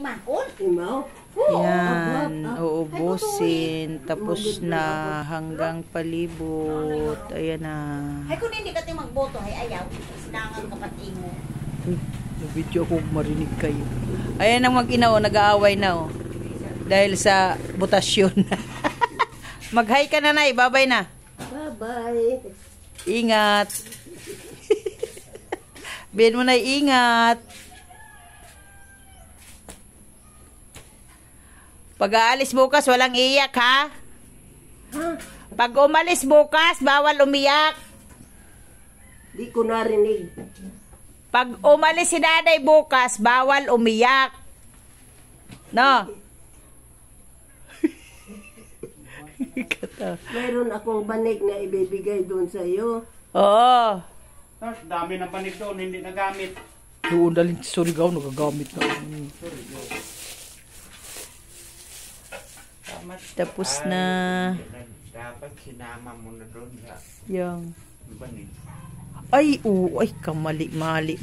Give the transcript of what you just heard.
imahon. Imaw? Yan, uubusin. Tapos na hanggang palibot. Ayan na. Hay kung hindi ka magboto, hay ayaw. Sinangang kapatid mo. Nabidyo ako marinig kayo. Ayan ang mag-ina, nag-aaway na. Dahil sa butasyon. Mag-hi ka na, Nay. Bye-bye na. Bye-bye. Ingat. Bin mo na, ingat. Pag aalis bukas, walang iyak, ha? Pag umalis bukas, bawal umiyak. Di ko narinig. Pag umalis si Daday bukas, bawal umiyak. No? Mayroon akong banig na ibibigay doon sa iyo. Oo. Dami ng panig doon, hindi nagamit. Doon dalhin si Surigao, nagagamit na. Tapos na. Dapat sinama mo na doon sa Yung. banig. Ay, ay, kamali-mali.